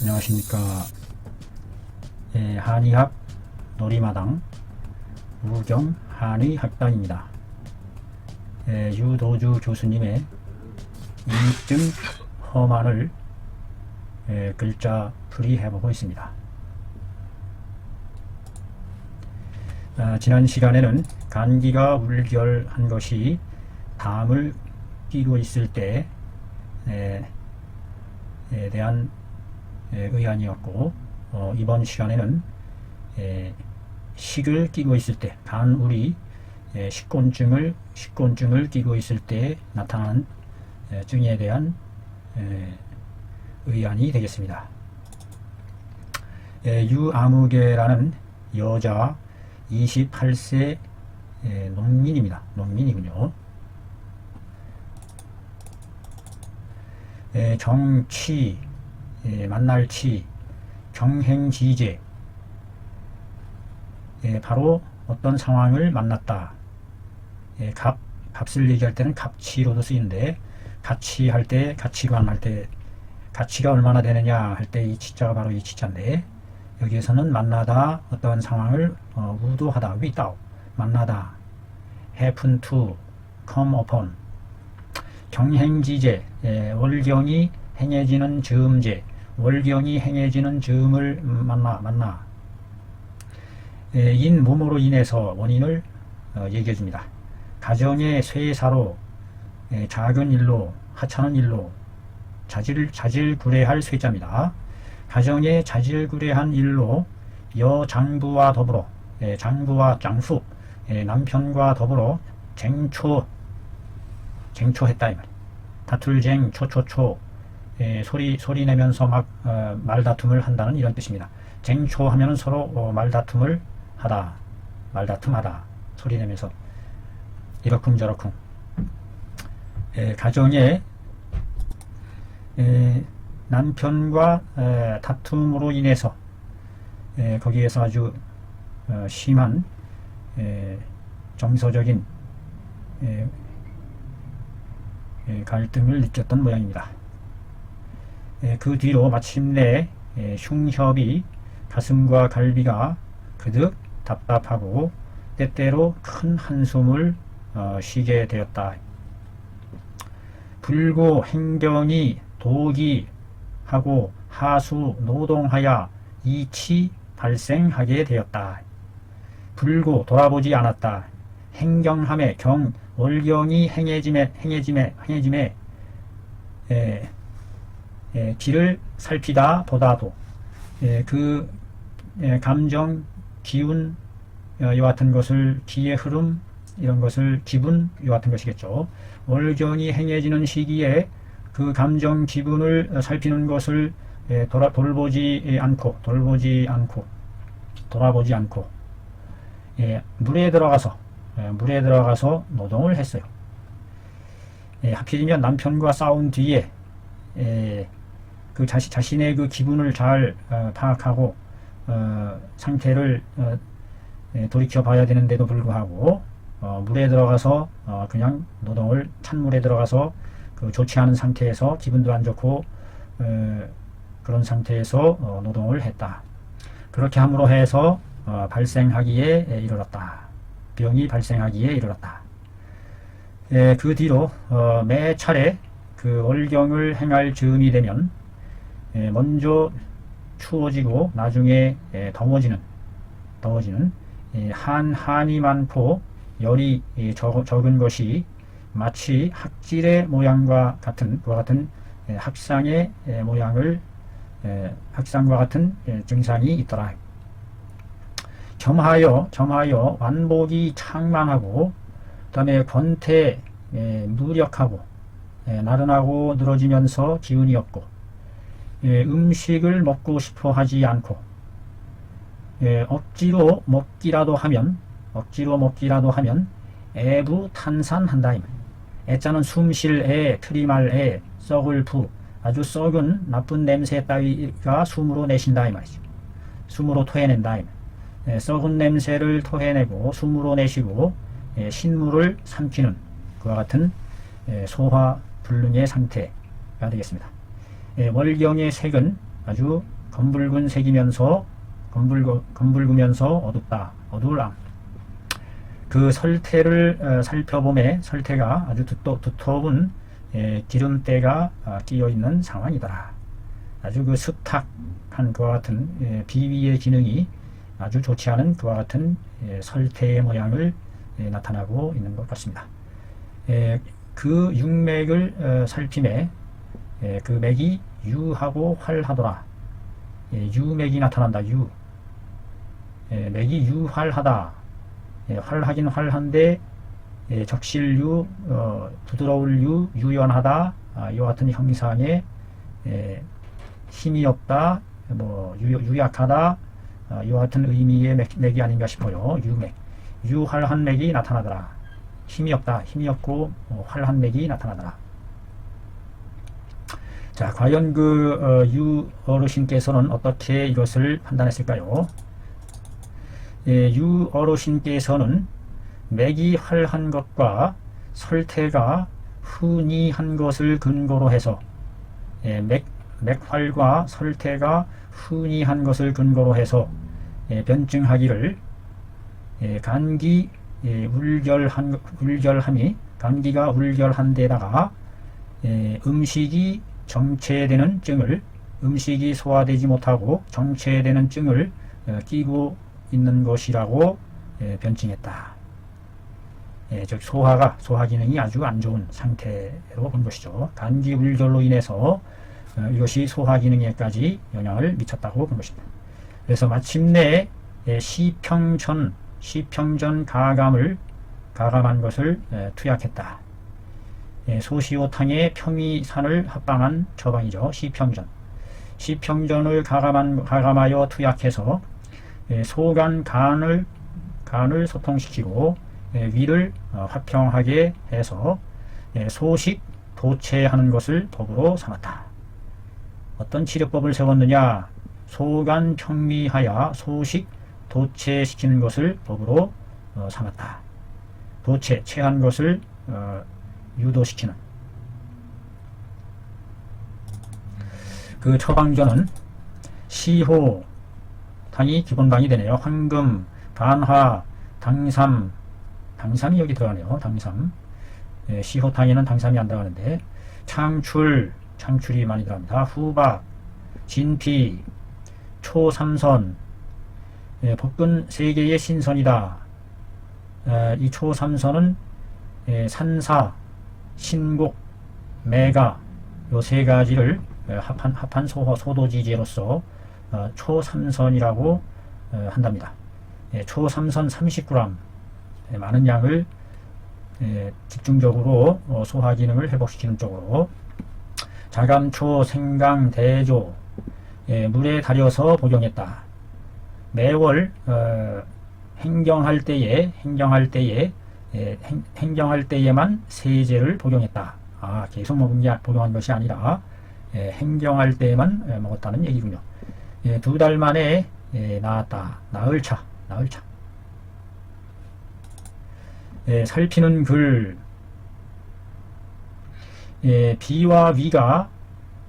안녕하십니까. 한의학 놀이마당 우경 한의학당입니다. 유도주 교수님의 이익증 험한을 글자 풀이 해보고 있습니다. 지난 시간에는 간기가 울결한 것이 담을 끼고 있을 때에 대한 의안이었고, 이번 시간에는 식을 끼고 있을 때, 간울이 식곤증을 끼고 있을 때 나타나는 증에 대한 의안이 되겠습니다. 유아무개라는 여자 28세 농민입니다. 농민이군요. 정치, 만날치, 경행지제, 바로 어떤 상황을 만났다. 값을 얘기할 때는 값치로도 쓰이는데, 가치 할 때, 가치관 할 때, 가치가 얼마나 되느냐 할 때 이 치자가 바로 이 치자인데, 여기에서는 만나다, 어떠한 상황을 우도하다, without, 만나다, happen to, come upon, 경행지제, 월경이 행해지는 즈음제, 월경이 행해지는 즈음을 만나, 인 뭐뭐로 인해서 원인을 얘기해 줍니다. 가정의 쇠사로, 작은 일로, 하찮은 일로, 자질구레할 쇠자입니다. 가정의 자질구레한 일로 여장부와 더불어, 장부와 장수, 남편과 더불어 쟁초했다 이 말. 다툴쟁 초초초, 소리 내면서 막 말다툼을 한다는 이런 뜻입니다. 쟁초하면은 서로 말다툼을 하다, 말다툼하다, 소리 내면서 이러쿵저러쿵. 가정에 남편과 다툼으로 인해서 거기에서 아주 심한 정서적인 갈등을 느꼈던 모양입니다. 그 뒤로 마침내 흉협이 가슴과 갈비가 그득 답답하고 때때로 큰 한숨을 쉬게 되었다. 불고 행경이 도기하고 하수 노동하여 이치 발생하게 되었다. 불고 돌아보지 않았다. 행경함에 경 월경이 행해짐에 기를 살피다 보다도 그 감정 기운 이와 같은 것을 기의 흐름 이런 것을 기분 이와 같은 것이겠죠. 월경이 행해지는 시기에 그 감정 기분을 살피는 것을 돌아보지 않고 물에 들어가서 노동을 했어요. 하필이면 남편과 싸운 뒤에 그 자신의 그 기분을 잘 파악하고 상태를 돌이켜 봐야 되는데도 불구하고 물에 들어가서 그냥 노동을 찬물에 들어가서 그 좋지 않은 상태에서 기분도 안 좋고 그런 상태에서 노동을 했다. 그렇게 함으로 해서 발생하기에 이르렀다. 병이 발생하기에 이르렀다. 그 뒤로 매 차례 그 월경을 행할 즈음이 되면 먼저 추워지고 나중에 더워지는 한이 많고 열이 적은 것이 마치 학질의 모양과 같은 그와 같은 학상의 모양을 학상과 같은 증상이 있더라. 점하여 완복이 창만하고 그다음에 권태 무력하고 나른하고 늘어지면서 기운이 없고 음식을 먹고 싶어 하지 않고 억지로 먹기라도 하면 애부탄산한다. 애자는 숨쉴 애, 트림할 애, 썩을 부, 아주 썩은 나쁜 냄새 따위가 숨으로 내신다 이 말이죠. 숨으로 토해낸다. 썩은 냄새를 토해내고 숨으로 내쉬고 신물을 삼키는 그와 같은 소화 불능의 상태가 되겠습니다. 월경의 색은 아주 검붉은 색이면서 검붉으면서 어둡다. 어두울 암. 그 설태를 살펴보매 설태가 아주 두터운 기름때가 끼어 있는 상황이더라. 아주 그 습탁한 그와 같은 비위의 기능이 아주 좋지 않은 그와 같은 설태의 모양을 나타나고 있는 것 같습니다. 그 육맥을 살핌에 그 맥이 유하고 활하더라. 유맥이 나타난다. 맥이 유활하다. 활하긴 활한데 적실유, 부드러울 유연하다. 이와 같은 형상의 힘이 없다. 유약하다. 이와 같은 의미의 맥이 아닌가 싶어요. 유맥. 유활한 맥이 나타나더라. 힘이 없다. 힘이 없고 활한 맥이 나타나더라. 자, 과연 유 어르신께서는 어떻게 이것을 판단했을까요? 유 어르신께서는 맥이 활한 것과 설태가 훈이한 것을 근거로 해서 맥활과 설태가 훈이한 것을 근거로 해서 변증하기를 간기 울결함이 감기가 울결한 데다가 음식이 정체되는 증을 음식이 소화되지 못하고 정체되는 증을 끼고 있는 것이라고 변증했다. 즉 소화 기능이 아주 안 좋은 상태로 본 것이죠. 감기 울결로 인해서 이것이 소화 기능에까지 영향을 미쳤다고 본 것입니다. 그래서 마침내 시평전 가감한 것을 투약했다. 소시오탕의 평위산을 합방한 처방이죠. 시평전을 가감하여 투약해서 소간 간을 소통시키고 위를 화평하게 해서 소식 도체하는 것을 법으로 삼았다. 어떤 치료법을 세웠느냐? 소간 평미하여 소식 도체시키는 것을 법으로 삼았다. 체한 것을 유도시키는. 그 처방전은 시호 당이 기본당이 되네요. 황금, 간화, 당삼이 여기 들어가네요. 당삼. 시호탕에는 당삼이 안 들어가는데, 창출이 많이 들어갑니다. 후박, 진피, 초삼선, 복근 3개의 신선이다. 이 초삼선은 산사, 신곡, 매가 요 3가지를 합한 소도지제로서 초삼선이라고 한답니다. 초삼선 30g 많은 양을 집중적으로 소화 기능을 회복시키는 쪽으로 자감초, 생강, 대조 물에 달여서 복용했다. 매월 행경할 때에만 세제를 복용했다. 계속 복용한 것이 아니라 행경할 때에만 먹었다는 얘기군요. 2달 만에 나았다. 나흘차. 살피는 글. 비와 위가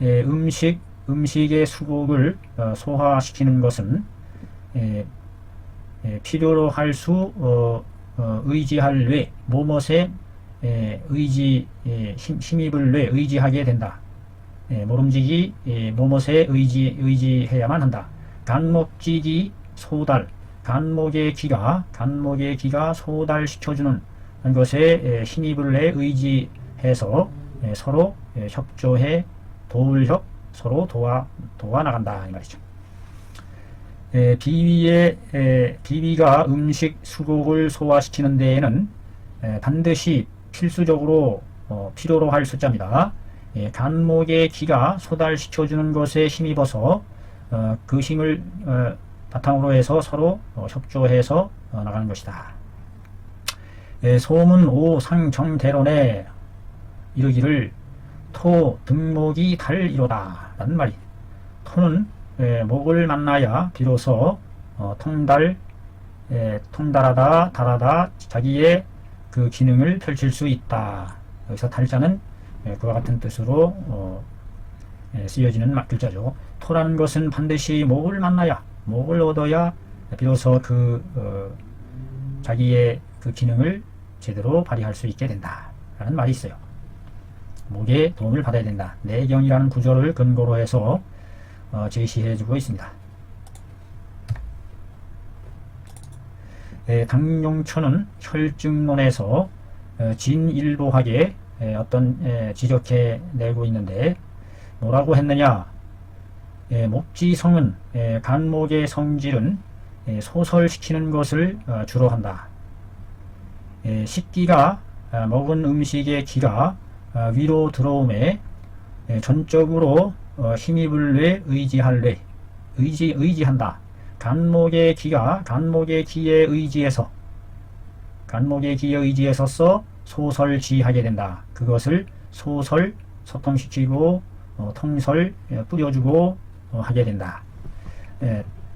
음식의 수곡을 소화시키는 것은 필요로 할 수 의지할 뇌, 모못에 힘입을 뇌, 의지하게 된다. 모름지기 모못에 의지해야만 한다. 간목지기 소달, 간목의 기가 소달시켜주는 것에 힘입을 내 의지해서 서로 협조해 서로 도와 나간다 이 말이죠. 비위가 음식 수곡을 소화시키는 데에는 반드시 필수적으로 필요로 할 숫자입니다. 간목의 기가 소달시켜주는 것에 힘입어서 그 힘을 바탕으로 해서 서로 협조해서 나가는 것이다. 소문 오상정대론에 이르기를 토 등목이 달이로다 라는 말이. 토는 목을 만나야 비로소 통달하다 달하다 자기의 그 기능을 펼칠 수 있다. 여기서 달자는 그와 같은 뜻으로 쓰여지는 글자죠. 토라는 것은 반드시 목을 만나야, 목을 얻어야 비로소 자기의 그 기능을 제대로 발휘할 수 있게 된다 라는 말이 있어요. 목의 도움을 받아야 된다. 내경이라는 구조를 근거로 해서 제시해 주고 있습니다. 당룡초는 혈증론에서 진일보하게 지적해 내고 있는데 뭐라고 했느냐. 목지성은 간목의 성질은 소설시키는 것을 주로 한다. 식기가 먹은 음식의 기가 위로 들어오매 전적으로 힘입을 뇌 의지한다. 간목의 기가 간목의 기에 의지해서 소설지하게 된다. 그것을 소통시키고 통설 뿌려주고 하게 된다.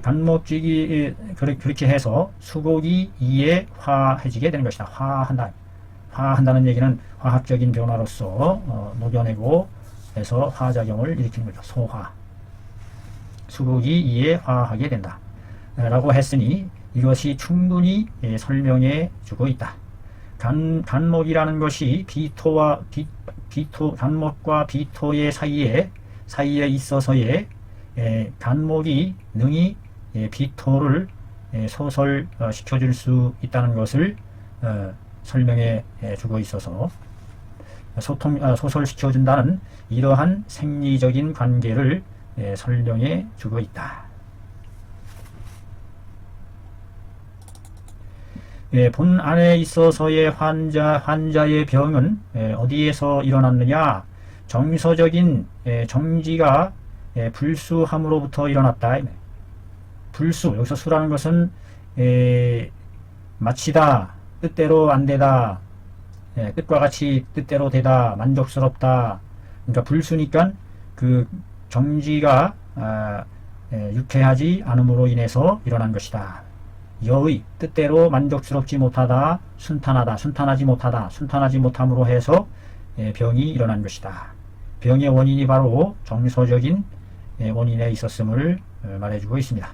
간목지기 그렇게 해서 수곡이 이에 화해지게 되는 것이다. 화한다는 얘기는 화학적인 변화로서 녹여내고 해서 화작용을 일으키는 거죠. 소화. 수곡이 이에 화하게 된다. 라고 했으니 이것이 충분히 설명해 주고 있다. 간목이라는 것이 간목과 비토의 사이에 있어서의 간목이 능히 비토를 소설시켜줄 수 있다는 것을 설명해 주고 있어서 소설시켜준다는 이러한 생리적인 관계를 설명해 주고 있다. 본 안에 있어서의 환자의 병은 어디에서 일어났느냐? 정서적인 정지가 불수함으로부터 일어났다. 불수, 여기서 수라는 것은 마치다, 뜻대로 안 되다, 뜻과 같이 뜻대로 되다, 만족스럽다. 그러니까 불수니까 그 정지가 유쾌하지 않음으로 인해서 일어난 것이다. 여의, 뜻대로 만족스럽지 못하다, 순탄하지 못함으로 해서 병이 일어난 것이다. 병의 원인이 바로 정서적인 원인에 있었음을 말해주고 있습니다.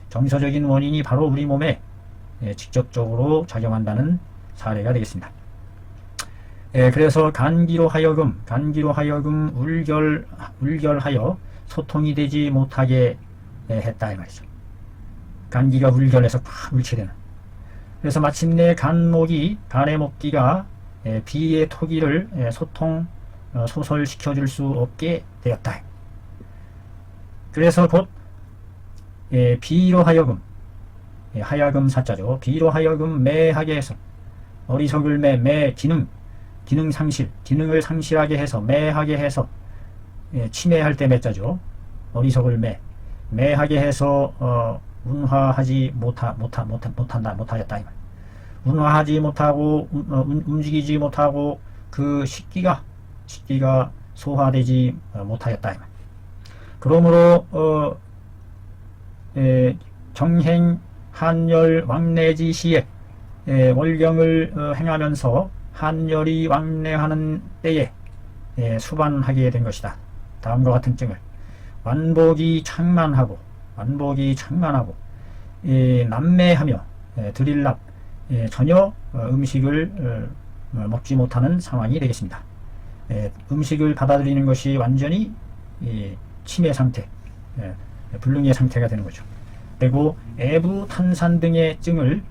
정서적인 원인이 바로 우리 몸에 직접적으로 작용한다는 사례가 되겠습니다. 그래서 간기로 하여금 울결하여 소통이 되지 못하게 했다 이 말이죠. 간기가 울결해서 팍 울치되는. 그래서 마침내 간의 목기가 비의 토기를 소설시켜줄 수 없게 되었다. 그래서 곧 비로 하여금 사자죠. 비로 하여금 매하게 해서 어리석을 기능을 상실하게 해서 매하게 해서 침해할 때 매자죠. 어리석을 매하게 해서 운화하지 못하였다. 운화하지 못하고 움직이지 못하고 그 식기가 소화되지 못하였다. 그러므로 정행 한열 왕래지 시에 월경을 행하면서 한열이 왕래하는 때에 수반하게 된 것이다. 다음과 같은 증을 완복이 창만하고 남매하며 드릴랍 전혀 음식을 먹지 못하는 상황이 되겠습니다. 음식을 받아들이는 것이 완전히 치매 상태, 불능의 상태가 되는 거죠. 그리고 애부 탄산 등의 증을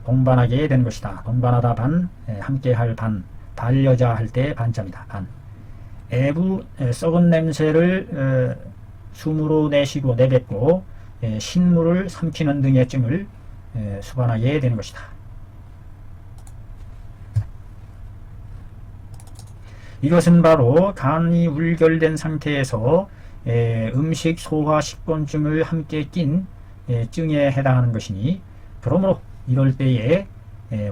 동반하게 되는 것이다. 동반하다 반, 함께할 반, 반려자 할 때 반자입니다. 반. 애부 썩은 냄새를 숨으로 내뱉고 신물을 삼키는 등의 증을 수반하게 되는 것이다. 이것은 바로 간이 울결된 상태에서 음식 소화 식곤증을 함께 낀 증에 해당하는 것이니, 그러므로 이럴 때에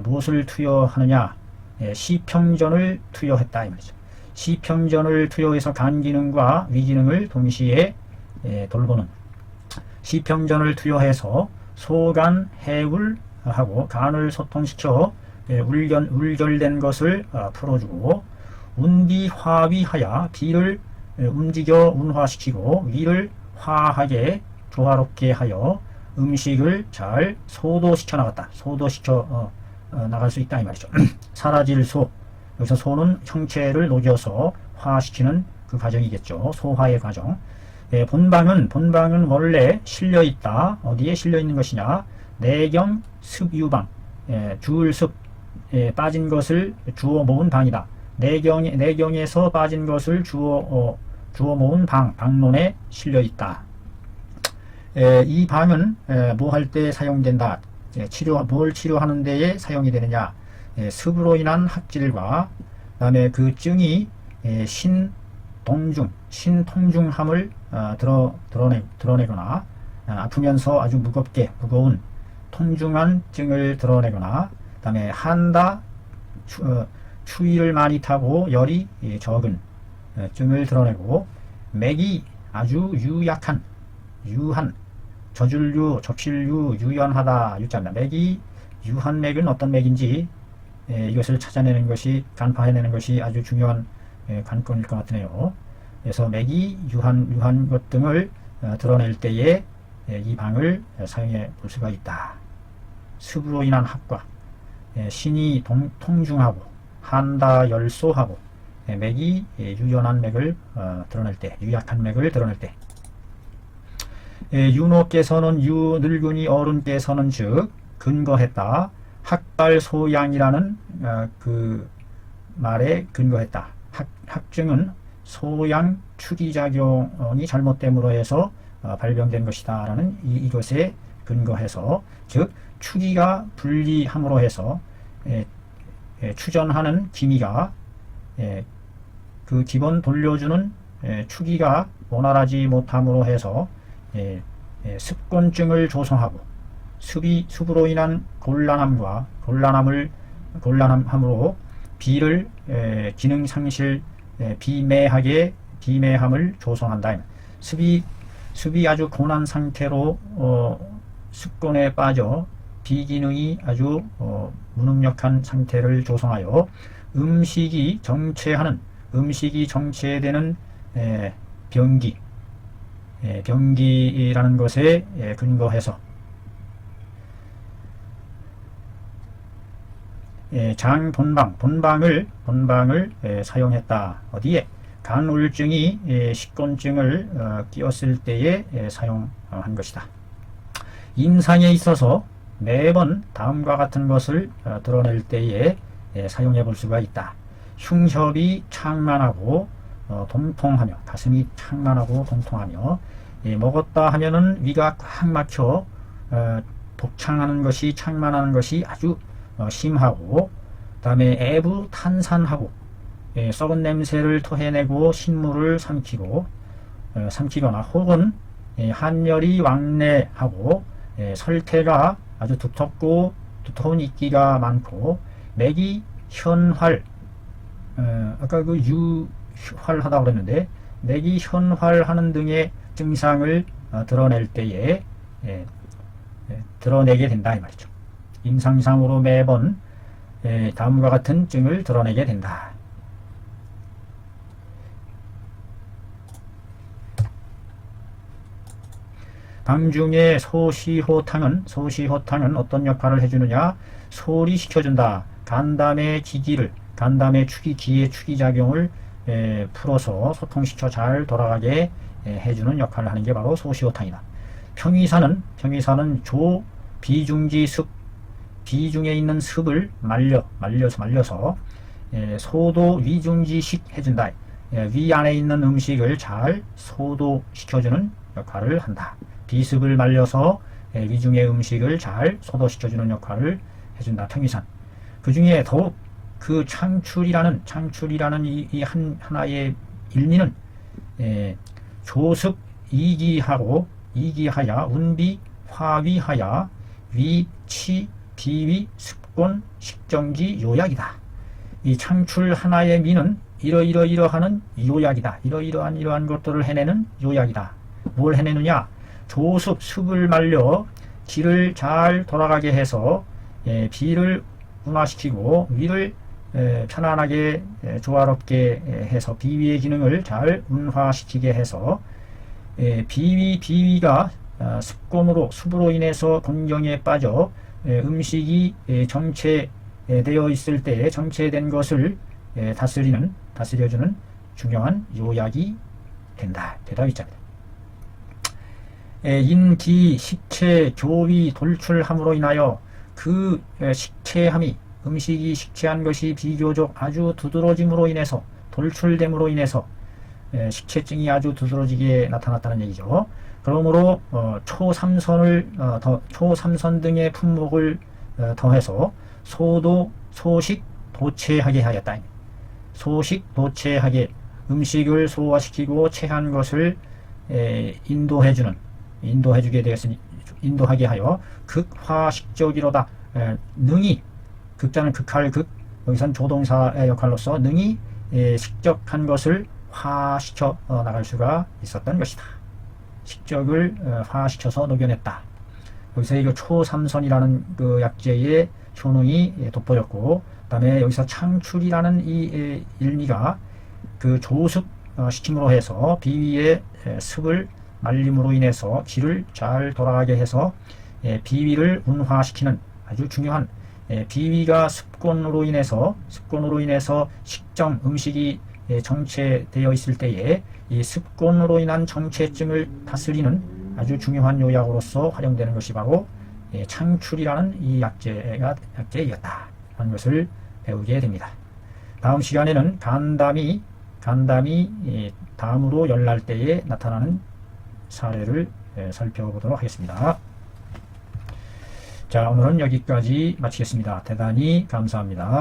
무엇을 투여하느냐? 시평전을 투여했다 이 말이죠. 시평전을 투여해서 간 기능과 위 기능을 동시에 돌보는, 시평전을 투여해서 소간 해울하고 간을 소통시켜 울결된 것을 풀어주고, 운비 화위하여 비를 움직여 운화시키고 위를 화하게 조화롭게 하여 음식을 잘 소도시켜 나갔다. 소도시켜 나갈 수 있다 이 말이죠. 사라질 소, 여기서 소는 형체를 녹여서 화시키는 그 과정이겠죠. 소화의 과정. 본방은 원래 실려 있다. 어디에 실려 있는 것이냐? 내경 습유방, 주울습, 빠진 것을 주워 모은 방이다. 내경에서 빠진 것을 주워 모은 방론에 실려 있다. 이 방은 뭐 할 때 사용된다? 뭘 치료하는 데에 사용이 되느냐? 습으로 인한 학질과 그다음에 그 증이 신통중함을 드러내거나 아프면서 아주 무거운 통중한 증을 드러내거나 그다음에 한다 추위를 많이 타고 열이 적은 증을 드러내고 맥이 아주 유한 저줄류 접실류 유연하다 유자입니다. 맥이 유한 맥은 어떤 맥인지 이것을 찾아내는 것이 간파해내는 것이 아주 중요한 관건일 것 같으네요. 그래서 맥이 유한 것 등을 드러낼 때에 이 방을 사용해 볼 수가 있다. 습으로 인한 학과 신이 통중하고 한다 열소하고 맥이 유연한 맥을 드러낼 때 유약한 맥을 드러낼 때 윤호께서는 늙은이 어른께서는 즉 근거했다. 학발소양이라는 그 말에 근거했다. 학증은 소양 추기작용이 잘못됨으로 해서 발병된 것이다 라는 이것에 근거해서 즉 추기가 불리함으로 해서 추전하는 기미가 그 기본 돌려주는 추기가 원활하지 못함으로 해서 습곤증을 조성하고 습으로 인한 곤란함으로 비를 기능 상실 비매함을 조성한다. 습이 아주 고난 상태로 습곤에 빠져 비기능이 아주 무능력한 상태를 조성하여 음식이 정체되는 병기라는 것에 근거해서 본방을 사용했다. 어디에? 간울증이 식곤증을 끼었을 때에 사용한 것이다. 임상에 있어서 매번 다음과 같은 것을 드러낼 때에 사용해 볼 수가 있다. 흉협이 창만하고 동통하며 가슴이 창만하고 동통하며 먹었다 하면은 위가 꽉 막혀 창만하는 것이 아주 심하고 다음에 애부 탄산하고 썩은 냄새를 토해내고 신물을 삼키거나 혹은 한열이 왕래하고 설태가 아주 두터운 이끼가 많고 맥이 현활 아까 그 유활하다고 그랬는데 맥이 현활하는 등의 증상을 드러낼 때에 드러내게 된다 이 말이죠. 임상상으로 매번 다음과 같은 증을 드러내게 된다. 방중의 소시호탕은 어떤 역할을 해주느냐? 소리시켜준다. 간담의 기의 추기작용을 풀어서 소통시켜 잘 돌아가게 해주는 역할을 하는 게 바로 소시호탕이다. 평위사는 비중지 비중에 있는 습을 말려서 소도 위중지식 해준다. 위 안에 있는 음식을 잘 소도시켜주는 역할을 한다. 비습을 말려서 위중의 음식을 잘 소도시켜주는 역할을 해준다. 평위산. 그 중에 더욱 그 창출이라는 이 하나의 일미는 조습 이기하야 운비 화위하야 위치 비위 습곤 식정지 요약이다. 이 창출 하나의 미는 이러하는 요약이다. 이러한 것들을 해내는 요약이다. 뭘 해내느냐? 습을 말려 기를 잘 돌아가게 해서 비를 운화시키고 위를 편안하게 조화롭게 해서 비위의 기능을 잘 운화시키게 해서 비위가 습곤으로 습으로 인해서 곤경에 빠져 음식이 정체되어 있을 때 정체된 것을 다스려주는 중요한 요약이 된다. 대답이자입니다. 인기, 식체, 교위, 돌출함으로 인하여 그 식체함이 음식이 식체한 것이 비교적 아주 두드러짐으로 인해서 돌출됨으로 인해서 식체증이 아주 두드러지게 나타났다는 얘기죠. 그러므로 초삼선 등의 품목을 더해서 소식 도체하게 하였다. 소식 도체하게 음식을 소화시키고 체한 것을 인도해주게 되었으니 인도하게 하여 극화식적이로다. 능히 극자는 극할 극 여기선 조동사의 역할로서 능히 식적한 것을 화시켜 나갈 수가 있었던 것이다. 식적을 화시켜서 녹여냈다. 여기서 이거 초삼선이라는 그 약재의 효능이 돋보였고, 그 다음에 여기서 창출이라는 이 일미가 그 조습 시킴으로 해서 비위의 습을 말림으로 인해서 기를 잘 돌아가게 해서 비위를 운화시키는 아주 중요한 비위가 습곤으로 인해서 식정 음식이 정체되어 있을 때에 이 습곤으로 인한 정체증을 다스리는 아주 중요한 요약으로서 활용되는 것이 바로 창출이라는 이 약재이었다 하는 것을 배우게 됩니다. 다음 시간에는 간담이 담으로 열날 때에 나타나는 사례를 살펴보도록 하겠습니다. 자, 오늘은 여기까지 마치겠습니다. 대단히 감사합니다.